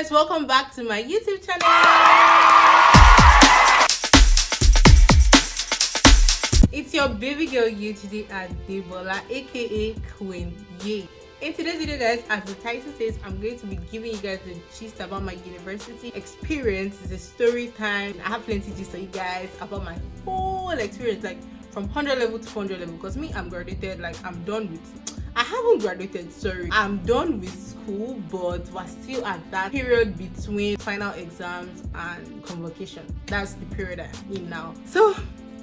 guys, welcome back to my YouTube channel. It's your baby girl UTD Adebola, aka Queen Ye. In today's video, guys, as the title says, I'm going to be giving you guys the gist about my university experience. It's a story time. I have plenty gist for you guys about my whole experience, like from 100 level to 400 level. Because me, I'm graduated, like I'm done with. I haven't graduated, sorry. I'm done with school, but we're still at that period between final exams and convocation. That's the period I'm in now. So,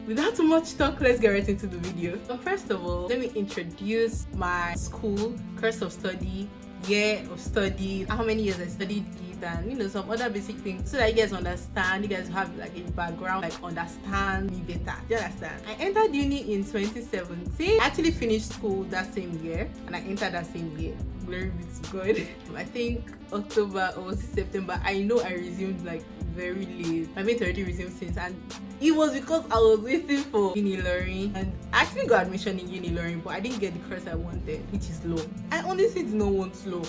without too much talk, let's get right into the video. So first of all, let me introduce my school, course of study, year of study, how many years I studied it, and some other basic things so that you guys understand, you guys have like a background, like understand me better. Do you understand? I entered uni in 2017. I actually finished school that same year and I entered that same year. Glory be to God. I think October or September. I know I resumed like very late. My mate already resumed since, and it was because I was waiting for uni learning, and I actually got admission in uni learning, but I didn't get the course I wanted, which is law. I honestly did not want law.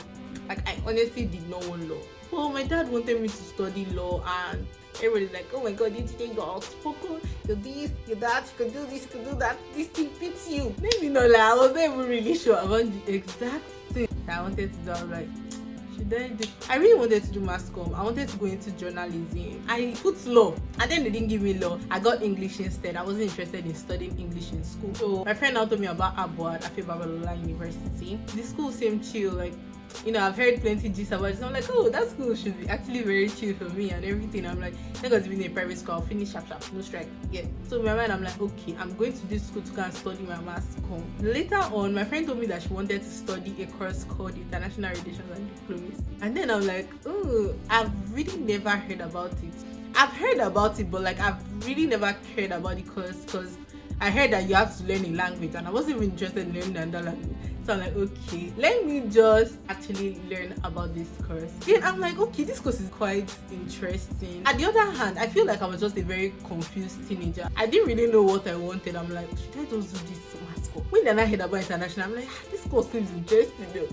Like I honestly did not want law. Well, my dad wanted me to study law, and everybody's like, oh my god, you think you're outspoken, you're this, you're that, you can do this, you can do that, this thing fits you. Maybe not, like I wasn't even really sure about the exact thing that I wanted to do. I was like, I really wanted to do mass comm. I wanted to go into journalism. I put law, and then they didn't give me law. I got English instead. I wasn't interested in studying English in school. So my friend now told me about ABUAD, ABUAD University. The school seemed chill, like I've heard plenty gist about it. So I'm like, oh, that school should be actually very chill for me and everything. I'm like, because being a private school, I'll finish sharp, no strike. Yeah. So in my mind, I'm like, okay, I'm going to this school to go and study my mass comm. Later on, my friend told me that she wanted to study a course called International Relations and Diplomacy. And then I'm like, oh, I've really never heard about it. I've heard about it, but like I've really never cared about the course because I heard that you have to learn a language, and I wasn't even interested in learning another language. So I'm like, okay, let me just actually learn about this course. Then I'm like, okay, this course is quite interesting. At the other hand, I feel like I was just a very confused teenager. I didn't really know what I wanted. I'm like, should I just do this mass course? When I heard about international, I'm like, this course seems interesting though.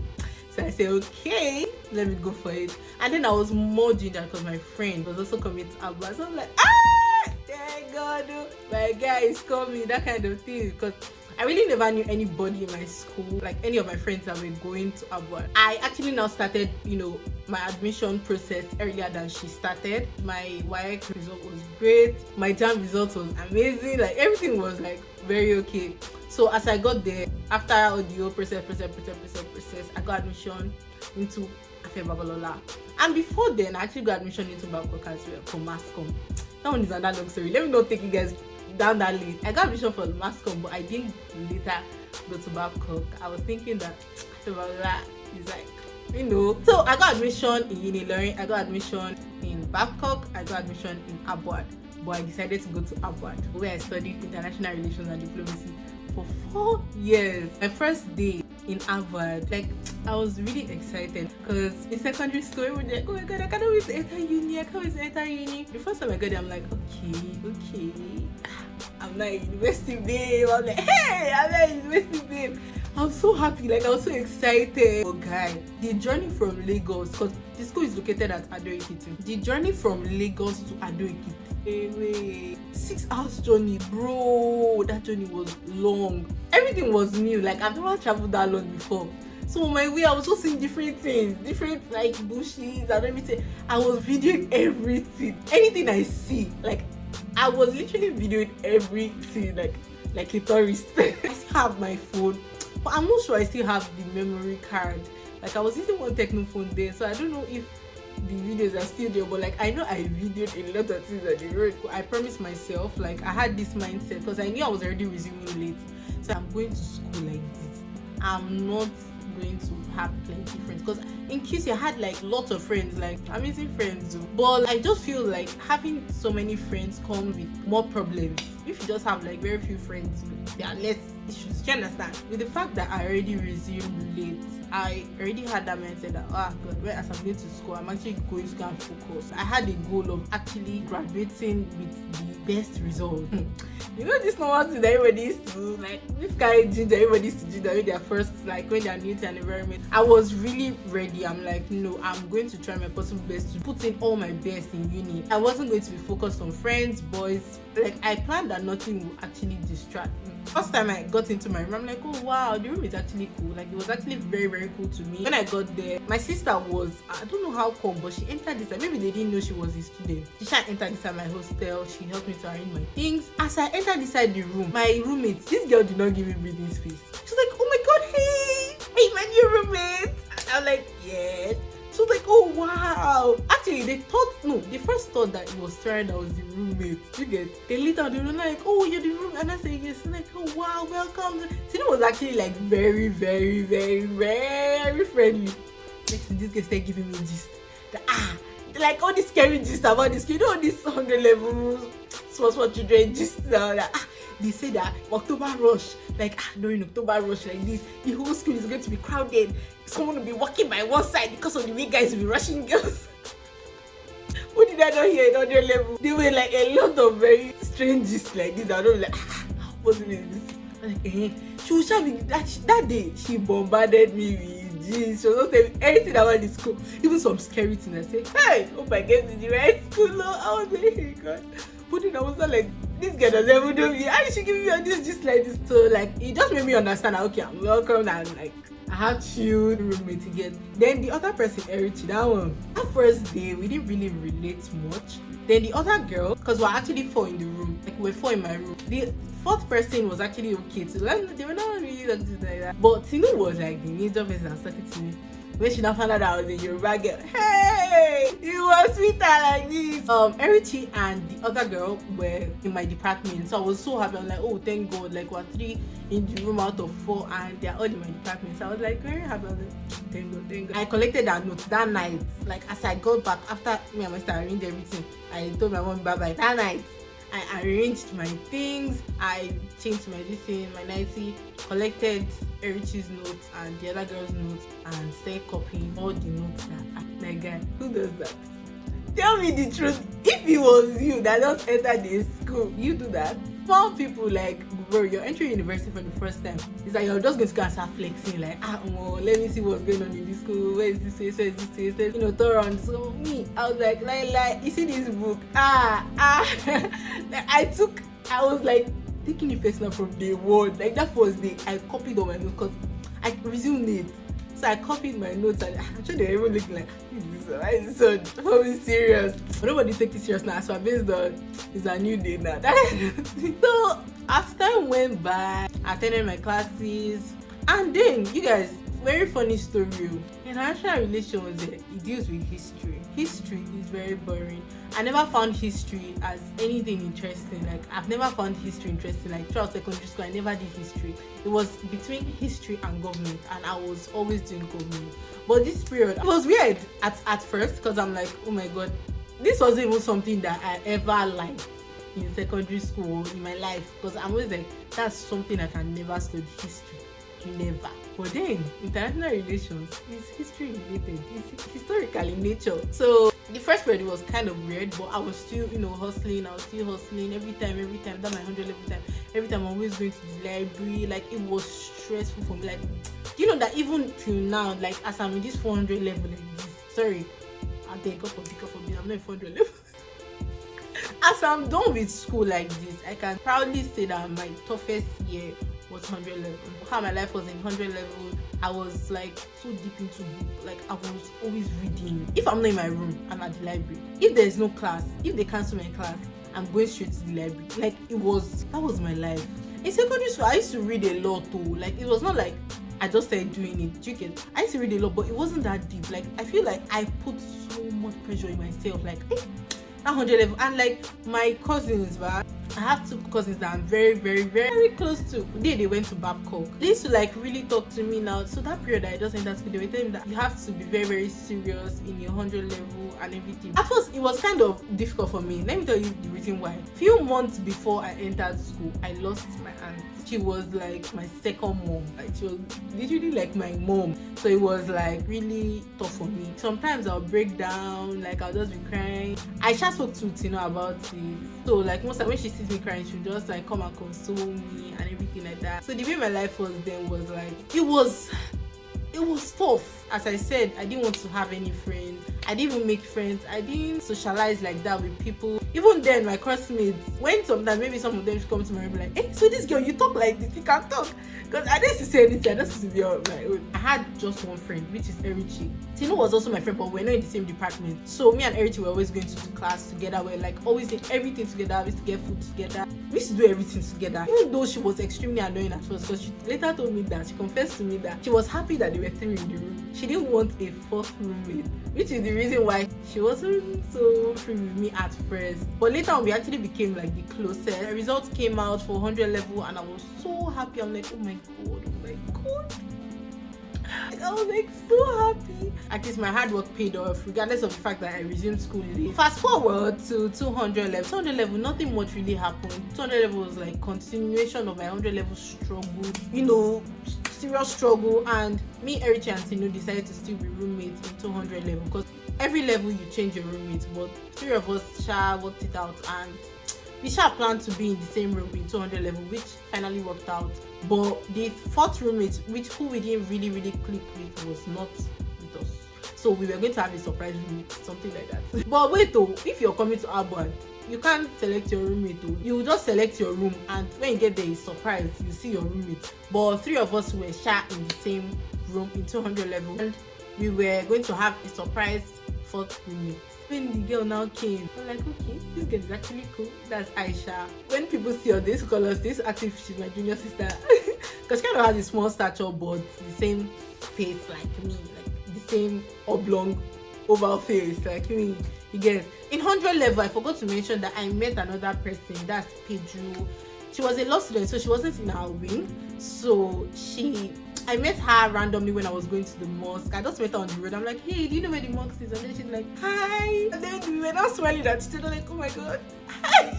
So I said, okay, let me go for it. And then I was more ginger because my friend was also coming to ABUAD. So I'm like, thank God, my guy is coming, that kind of thing. Because I really never knew anybody in my school, like any of my friends that were going to ABUAD. I actually now started, my admission process earlier than she started. My WAEC result was great. My JAM result was amazing. Like everything was like very okay. So as I got there, after all the whole process, I got admission into ABUAD. And before then, I actually got admission into Babcock as well for mass comm. That one is another long story. Let me not take you guys down that lane. I got admission for the mass comm, but I didn't later go to Babcock. I was thinking that ABUAD is like, So I got admission in uni learning. I got admission in Babcock. I got admission in ABUAD. But I decided to go to ABUAD, where I studied international relations and diplomacy for 4 years. My first day in ABUAD, like I was really excited because in secondary school, everyone was like, oh my god, I can't wait to enter uni. I can't wait to enter uni. The first time I got there, I'm like, okay. I'm not a university babe. I'm like, hey, I'm not a university babe. I was so happy, like I was so excited. Oh guy, the journey from Lagos, because the school is located at Ado-Ekiti. The journey from Lagos to Ado-Ekiti, 6 hours journey, bro. That journey was long. Everything was new. Like I've never traveled that long before. So on my way, I was just seeing different things, different like bushes and everything. I was videoing everything, anything I see. Like I was literally videoing everything, like a tourist. I still have my phone, but I'm not sure I still have the memory card. Like I was using one Techno phone there, so I don't know if the videos are still there, but like I know I videoed a lot of things at the road. I promised myself, like I had this mindset because I knew I was already resuming late. So I'm going to school like this. I'm not going to have plenty friends because in QC I had like lots of friends, like amazing friends, but I just feel like having so many friends comes with more problems. If you just have like very few friends, they are less issues. Do you understand? With the fact that I already resumed late, I already had that mindset that, oh God, whereas I'm going to school, I'm actually going to go and focus. I had a goal of actually graduating with the best result. You know this normal thing that everybody used to, like this guy ginger, everybody used to do that with their first, like when they're new to an environment. I was really ready. I'm like, no, I'm going to try my possible best to put in all my best in uni. I wasn't going to be focused on friends, boys. Like I planned that nothing would actually distract me. First time I got into my room, I'm like, oh wow, the room is actually cool. Like it was actually very, very cool to me. When I got there, my sister was, I don't know how come, but she entered this, maybe they didn't know she was a student. She entered inside my hostel. She helped me to arrange my things. As I entered inside the room, my roommate, this girl did not give me breathing space. She's like, oh my God, hey, my new roommate. I'm like, yes. She was like, oh wow. Actually, they first thought that it was Tara that was the roommate. You get? They later they were like, oh, you're the roommate. And I said, yes. And like, oh wow, welcome. Tina was actually like very, very, very, very friendly. Next thing, this girl started giving me gist. Like all this scary gist about this, you know, this 100 levels, small children gist now. They say that October rush, like during October rush like this, the whole school is going to be crowded. Someone will be walking by one side because of the way guys will be rushing girls. What did I not hear in 100 level? They were like a lot of very strange gist like this. I don't like, what's this? Like, she was having that day. She bombarded me with gist. She was not telling me anything about the school, even some scary things. I said, hey, hope I get to the right school. I was like, hey God. But then I was like, this girl doesn't even know me. How is she giving me on this just like this? So like it just made me understand that okay, I'm welcome and like I had chill roommate again. Then the other person, Erichi, that first day we didn't really relate much. Then the other girl, because we're actually 4 in the room, like we're 4 in my room. The 4th person was actually okay too. Like, they were not really like that. But Tinu was like the major person that was talking to me. When she now found out that I was a Yoruba girl, hey, you were sweeter like this. Erichi and the other girl were in my department, so I was so happy. I was like, oh, thank God, like we're 3 in the room out of 4, and they're all in my department. So I was like very happy. I was like, thank God, thank God. I collected that note that night. Like as I got back after me and my sister arranged everything, I told my mom bye bye. That night, I arranged my things, I changed my thing, my nightie, collected Erichi's notes and the other girl's notes and started copying all the notes that my guy, who does that? Tell me the truth. If it was you that just entered this school, you do that? Some people like, bro, you're entering university for the first time. It's like you're just going to go and start flexing, like, let me see what's going on in this school. Where is this place? Where is this place? You know, throw around. So me, I was like, you see this book? I was like taking it personal from day one. Like that first day, I copied all my notes because I resumed it. So I copied my notes and I'm sure they're even looking like, why is this so probably serious? But nobody take it serious now. So I'm based on it's a new day now. So as time went by, I attended my classes, and then you guys, very funny story. International relations, it deals with history. History is very boring. I never found history as anything interesting. Like I've never found history interesting. Like throughout secondary school, I never did history. It was between history and government, and I was always doing government. But this period, it was weird at first because I'm like, oh my God, this wasn't even something that I ever liked in secondary school in my life, because I'm always like, that's something I can never study history. Never. But then international relations is history related, it's historical in nature. So the first period was kind of weird, but I was still, hustling. I was still hustling every time, that my 100 every time. Every time I'm always going to the library. Like it was stressful for me. Like, you know that even till now, like as I'm in this 400 level like this, sorry, I'm there, God forbid, I'm not in 400 level. As I'm done with school like this, I can proudly say that my toughest year was 100 level. How my life was in 100 level, I was like so deep into book. Like I was always reading. If I'm not in my room, I'm at the library. If there's no class, if they cancel my class, I'm going straight to the library. Like that was my life. In secondary school, I used to read a lot too. Like it was not like I just started doing it. You get? I used to read a lot, but it wasn't that deep. Like I feel like I put so much pressure in myself. Like 100 level, and like my cousins, I have two cousins that I'm very, very, very close to. They went to Babcock. They used to like really talk to me now. So that period I just entered school, they were telling me that you have to be very, very serious in your 100 level and everything. At first, it was kind of difficult for me. Let me tell you the reason why. Few months before I entered school, I lost my aunt. She was like my second mom. Like she was literally like my mom. So it was like really tough for me. Sometimes I'll break down, like I'll just be crying. I just spoke to Tina about it. So like most time when she sees me crying, she'll just like come and console me and everything like that. So the way my life was then was like it was tough. As I said, I didn't want to have any friends. I didn't even make friends. I didn't socialize like that with people. Even then, my classmates, when sometimes maybe some of them should come to me and be like, hey, so this girl, you talk like this, you can talk. Because I didn't say anything, I just used to be on my own. I had just one friend, which is Erichi. Tino was also my friend, but we're not in the same department. So me and Erichi were always going to class together. We're like always doing everything together. We used to get food together. We used to do everything together. Even though she was extremely annoying at first, because she later told me that, she confessed to me that she was happy that there were 3 in the room. She didn't want a 4th roommate, which is the reason why she wasn't so free with me at first. But later on, we actually became like the closest. The results came out for 100 level and I was so happy. I'm like, oh my god, oh my god. I was like so happy. At least my hard work paid off, regardless of the fact that I resumed school late. Fast forward to 200 level. 200 level, nothing much really happened. 200 level was like continuation of my 100 level struggle. You know, serious struggle. And me, Erichi and Tino decided to still be roommates in 200 level because every level you change your roommates. But 3 of us worked it out and we planned to be in the same room in 200 level, which finally worked out. But the 4th roommate, who we didn't really click with, was not with us. So we were going to have a surprise roommate, something like that. But wait though, if you're coming to ABUAD, you can't select your roommate though. You just select your room and when you get there, it's surprise, you see your roommate. But 3 of us were in the same room in 200 level and we were going to have a surprise 4th roommate. When the girl now came, I'm like, okay, this girl is actually cool. That's Aisha. When people see her, they call us, they ask if she's my junior sister. Because she kind of has a small stature, but the same face like me, like the same oblong, oval face like me. You get it? In 100 level, I forgot to mention that I met another person, that's Pedro. She was a law student, so she wasn't in our wing. So I met her randomly when I was going to the mosque. I just met her on the road. I'm like, hey, do you know where the mosque is? And then she's like, hi. And then we were not smiling at each other, like, oh my god, hi.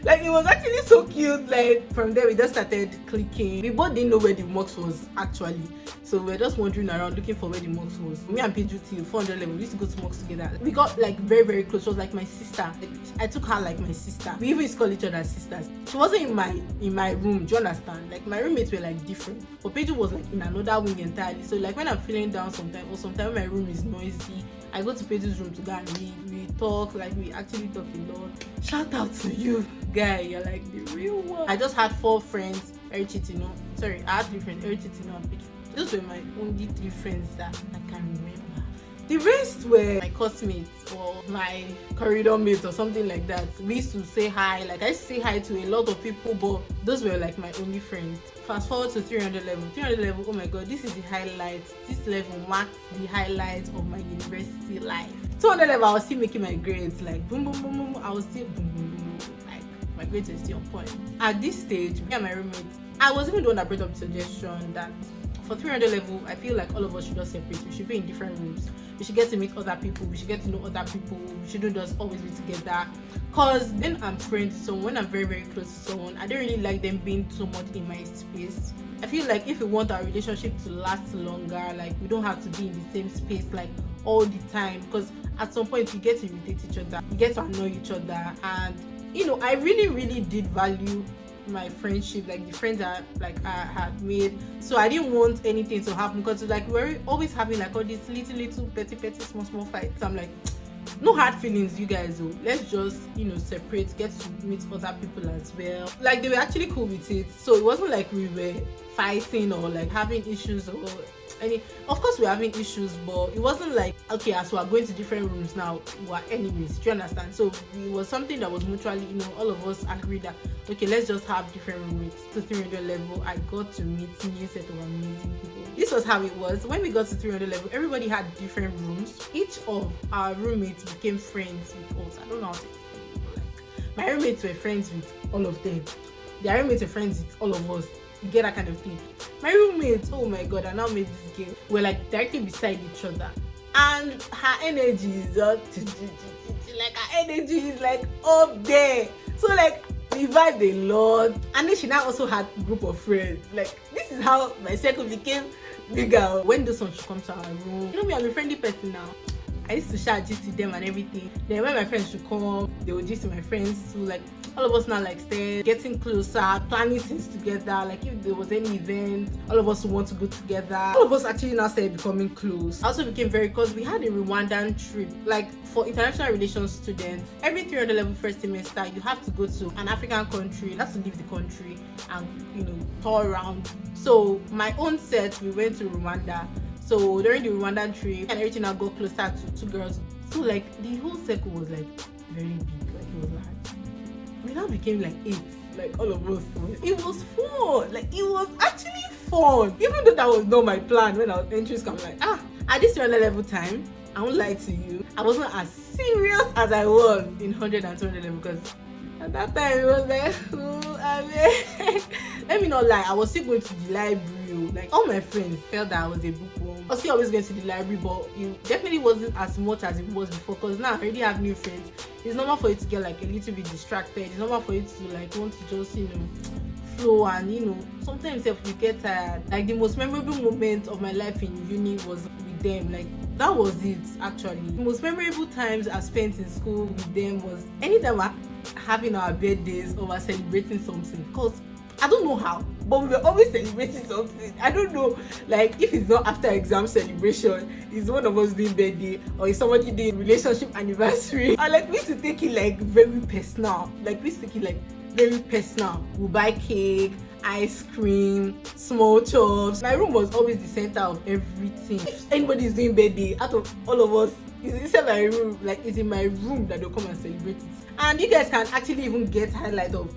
Like, it was actually so cute. Like, from there, we just started clicking. We both didn't know where the mosque was actually. So we were just wandering around looking for where the mosque was. Me and Pedro till 400 level, we used to go to mosque together. We got like very, very close. She was like my sister. Like, I took her like my sister. We even used to call each other sisters. She wasn't in my room, do you understand? Like, my roommates were like different. But Pedro was like in another wing entirely. So like when I'm feeling down sometimes, or sometimes when my room is noisy, I go to Pedro's room to go and we talk, like we actually talk a lot. Shout out to you, guy, you're like the real one. I just had 4 friends, Erichi, Tino. Sorry, I had 3 friends, Erichi, Tino, and Pedro. Those were my only 3 friends that I can remember. The rest were my classmates or my corridor mates or something like that. We used to say hi, like I used to say hi to a lot of people, but those were like my only friends. Fast forward to 300 level. 300 level, oh my god, this is the highlight. This level marks the highlight of my university life. 200 level, I was still making my grades, like boom, boom, boom, boom. I was still boom, boom, boom, boom. Like my grades are still on point. At this stage, me and my roommates, I was even the one that brought up the suggestion that for 300 level, I feel like all of us should just separate. We should be in different rooms. We should get to meet other people. We should get to know other people. We shouldn't just always be together. Cause then I'm friends with someone, when I'm very, very close to someone, I don't really like them being too much in my space. I feel like if we want our relationship to last longer, like we don't have to be in the same space like all the time. Because at some point you get to irritate each other, you get to annoy each other, and you know, I really, really did value my friendship, like the friends that like I had made. So I didn't want anything to happen because like we're always having like all these little petty small fights. I'm like, no hard feelings, you guys though. Let's just, you know, separate, get to meet other people as well. Like they were actually cool with it. So it wasn't like we were fighting or like having issues or any. Of course we're having issues, but it wasn't like, okay, as we are going to different rooms now, we're enemies. Do you understand? So it was something that was mutually, you know, all of us agreed that okay, let's just have different roommates. To 300 level, I got to meet a new set of amazing people. This was how it was. When we got to 300 level, everybody had different rooms. Each of our roommates became friends with us. I don't know how to explain it, but like My roommates were friends with all of them. Their roommates were friends with all of us. You get that kind of thing. My roommates, oh my god, I now made this girl. We're like directly beside each other. And her energy is just like her energy is like up there. So like we vibed a lot. And then she now also had a group of friends. Like this is how my circle became bigger. When those ones should come to our room. You know me, I'm a friendly person now. I used to share gist with them and everything. Then when my friends should come, they would gist with my friends too. Like all of us now like stay getting closer, planning things together. Like if there was any event, all of us would want to go together. All of us actually now started becoming close. I also became very close. We had a Rwandan trip. Like for international relations students, every 300 level first semester, you have to go to an African country. You have to leave the country and tour around. So my own set, we went to Rwanda. So during the Rwandan trip and everything, I got closer to two girls. So like the whole circle was like very big, like it was large. We now became like 8, like all of us. It was fun, like it was actually fun. Even though that was not my plan when I was entering school, I'm like, at this 200 level time, I won't lie to you, I wasn't as serious as I was in 100 and 200 level because at that time it was like, let me not lie, I was still going to the library. Like all my friends felt that I was a bookworm. I was still always going to the library, but it definitely wasn't as much as it was before because now I already have new friends. It's normal for you to get like a little bit distracted. It's normal for you to like want to just flow and sometimes if you get tired. Like the most memorable moment of my life in uni was with them. Like that was it actually. The most memorable times I spent in school with them was anytime we're having our birthdays or we're celebrating something. Because I don't know how, but we were always celebrating something. I don't know, like if it's not after exam celebration, is one of us doing birthday or is somebody doing relationship anniversary. And like we used to take it like very personal. We'll buy cake, ice cream, small chops. My room was always the center of everything. If anybody is doing birthday, out of all of us, it's inside my room. Like it's in my room that they'll come and celebrate it. And you guys can actually even get highlight of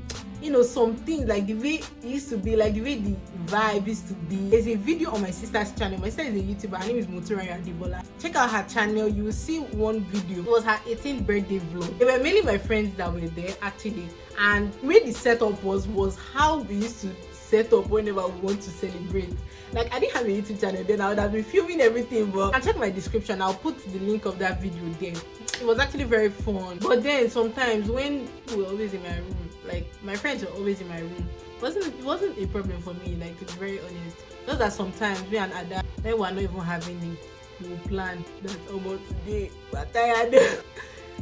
some things like the way it used to be, like the way the vibe used to be. There's a video on my sister's channel. My sister is a YouTuber. Her name is Motoraya Adebola. Check out her channel. You will see one video. It was her 18th birthday vlog. They were mainly my friends that were there actually. And the way the setup was how we used to set up whenever we want to celebrate. Like I didn't have a YouTube channel then. I would have been filming everything, but I'll check my description. I'll put the link of that video there. It was actually very fun. But then sometimes when we were always in my room, like my friends were always in my room, it wasn't a problem for me, like to be very honest. Just that sometimes we and Ada, when we're not even having it, we will plan that today we're tired.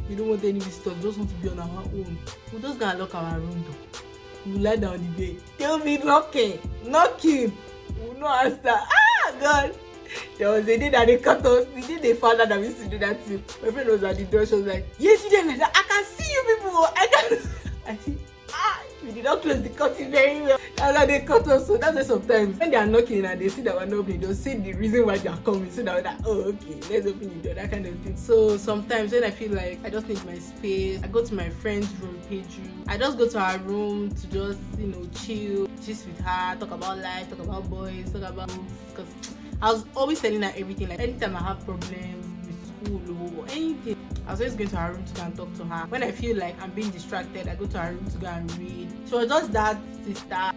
We don't want any stuff, we just want to be on our own. We'll just go and lock our room door. We'll lie down on the bed. They'll be knocking. We'll not answer. God. There was a day that they cut us. The day they found out that we used to do that too. My friend was at the door. She was like, yes, I can see you people. I see. We did not close the curtain very well. That's how they cut us. So that's why sometimes when they are knocking and they see that we're not opening, they'll say the reason why they are coming. So that we're like, okay, let's open the door, that kind of thing. So sometimes when I feel like I just need my space, I go to my friend's room, Pedro. I just go to her room to just, chill, gist with her, talk about life, talk about boys, talk about books. Because I was always telling her everything. Like anytime I have problems with school or anything, I was always going to her room to go and talk to her. When I feel like I'm being distracted, I go to her room to go and read. She was just that sister that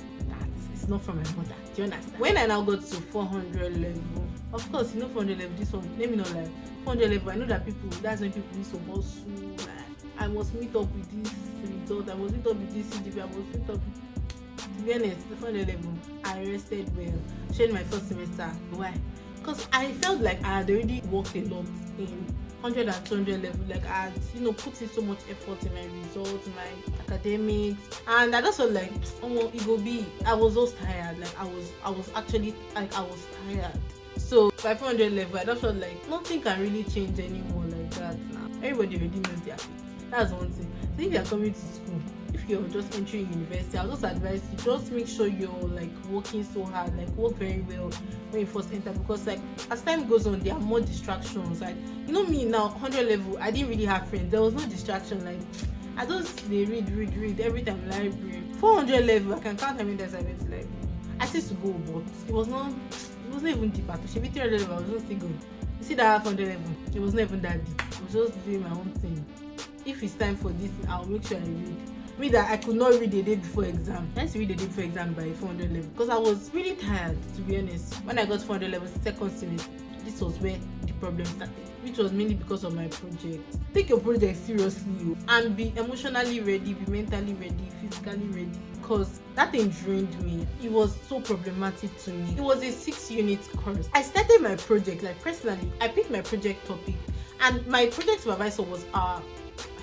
is not from my mother. Do you understand? When I now got to 400 level, of course, 400 level, this one, let me know, like 400 level, I know that that's when people need to hustle. I must meet up with this result, I must meet up with this CGP, I must meet up with... To be honest, the 400 level, I rested well. Shared my first semester. Why? Because I felt like I had already worked a lot in 100 and 200 level. Like I had, put in so much effort in my results, my academics, and I just felt like, it will be. I was just tired. Like I was actually like I was tired. So by 400 level, I just felt like nothing can really change anymore like that now. Everybody already knows their fate. That's one thing. So if you're coming to school, if you're just entering university, I'll just advise you, just make sure you're like working so hard, like work very well when you first enter, because like as time goes on, there are more distractions. Like me now, 100 level, I didn't really have friends. There was no distraction. Like I just read every time library. 400 level, I can count how many times I went to library. I used to go, but it was not even deep at all. 300 level, I was just still good. You see that 500 level, it was not even that deep. I was just doing my own thing. If it's time for this, I'll make sure I read. Me that I could not read the day before exam. I used to read the day before exam by 400 level because I was really tired, to be honest. When I got 400 level second semester, this was where the problem started, which was mainly because of my project. Take your project seriously and be emotionally ready, be mentally ready, physically ready, because that thing drained me. It was so problematic to me. It was a 6-unit course. I started my project, like personally, I picked my project topic, and my project supervisor was our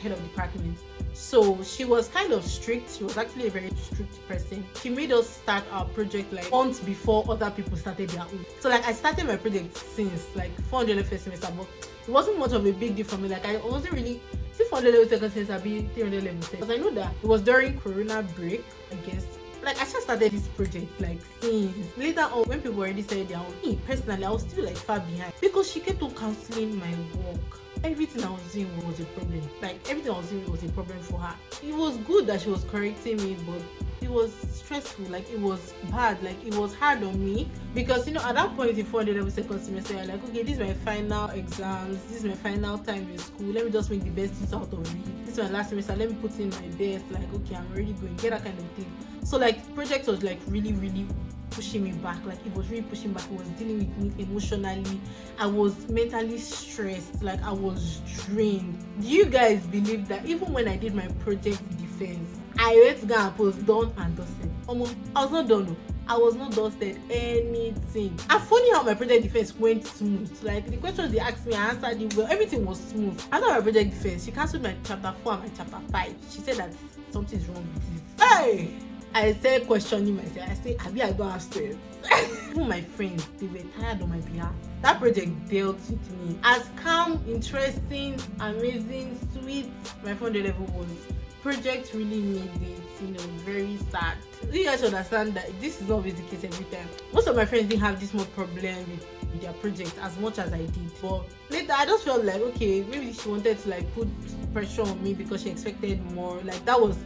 head of department. So she was kind of strict. She was actually a very strict person. She made us start our project like months before other people started their own. So like I started my project since like 400 level first semester, but it wasn't much of a big deal for me. Like I wasn't really 400 level second semester, be 300 level second. Because I know that it was during Corona break, I guess. Like I just started this project like since later on when people already started their own. Me personally, I was still like far behind because she kept on cancelling my work. Everything I was doing was a problem. Like everything I was doing was a problem for her. It was good that she was correcting me, but it was stressful. Like it was bad. Like it was hard on me because at that point in 400 level second semester, I'm like, okay, this is my final exams. This is my final time in school. Let me just make the best use out of it. This is my last semester. Let me put in my best. Like okay, I'm already going. Get that kind of thing. So like project was like really pushing me back. Like it was really pushing back. It was dealing with me emotionally. I was mentally stressed. Like I was drained. Do you guys believe that even when I did my project defense, I went to go and post done and dusted? Almost, I was not done. I was not dusted anything. And funny how my project defense went smooth. Like the questions they asked me, I answered it well. Everything was smooth. After my project defense, she cancelled my chapter 4 and my chapter 5. She said that something is wrong with it. Hey! I said questioning myself. I said, I don't have sense. Even my friends, they were tired on my behalf. That project dealt with me. As calm, interesting, amazing, sweet my 400 level was. Project really made it, very sad. You guys should understand that this is not always the case every time. Most of my friends didn't have this much problem with their project as much as I did. But later, I just felt like, okay, maybe she wanted to like put pressure on me because she expected more. Like that was,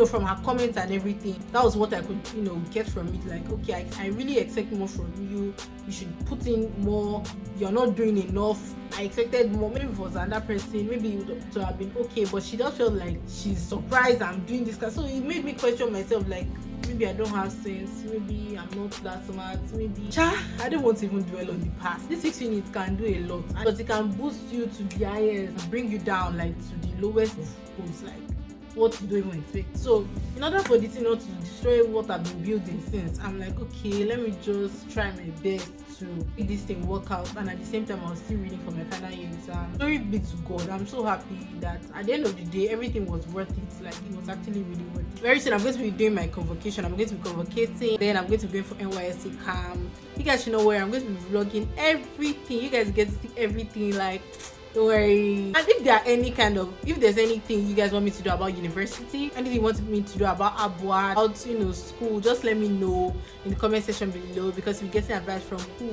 from her comments and everything, that was what I could, get from it. Like, okay, I really expect more from you. You should put in more. You're not doing enough. I expected more. Maybe if it was another person, maybe it would have been okay. But she just felt like she's surprised I'm doing this. So it made me question myself, like, maybe I don't have sense. Maybe I'm not that smart. Maybe I don't want to even dwell on the past. These 6 units can do a lot, but it can boost you to the highest and bring you down like to the lowest of homes, like what you don't even expect. So in order for this to destroy what I've been building since, I'm like, okay, let me just try my best to make this thing work out. And at the same time, I was still reading for my final year exam. Glory be to God. I'm so happy that at the end of the day, everything was worth it. Like it was actually really worth it. Very soon I'm going to be doing my convocation. I'm going to be convocating, then I'm going to be going for NYSC camp. You guys should know where I'm going to be vlogging everything. You guys get to see everything. Like, don't worry. And if there's anything you guys want me to do about university, anything you want me to do about ABUAD, about school, just let me know in the comment section below, because we're getting advice from who?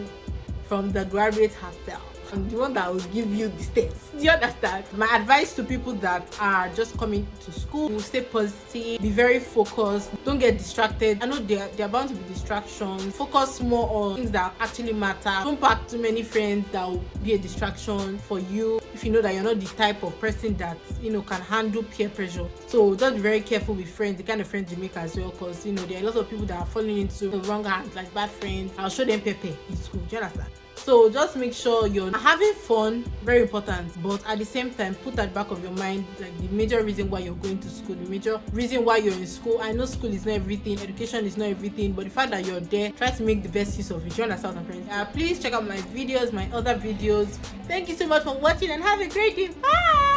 From the graduate hostel. I'm the one that will give you the steps. Do you understand? My advice to people that are just coming to school: stay positive, be very focused, don't get distracted. I know there are bound to be distractions. Focus more on things that actually matter. Don't pack too many friends that will be a distraction for you if you know that you're not the type of person that can handle peer pressure. So just be very careful with friends, the kind of friends you make as well, because there are a lot of people that are falling into the wrong hands, like bad friends. I'll show them pepe in school. Do you understand? So just make sure you're having fun, very important, but at the same time, put at the back of your mind like the major reason why you're going to school, the major reason why you're in school. I know school is not everything, education is not everything, but the fact that you're there, try to make the best use of it. You understand, my friends? Please check out my videos, my other videos. Thank you so much for watching and have a great day. Bye!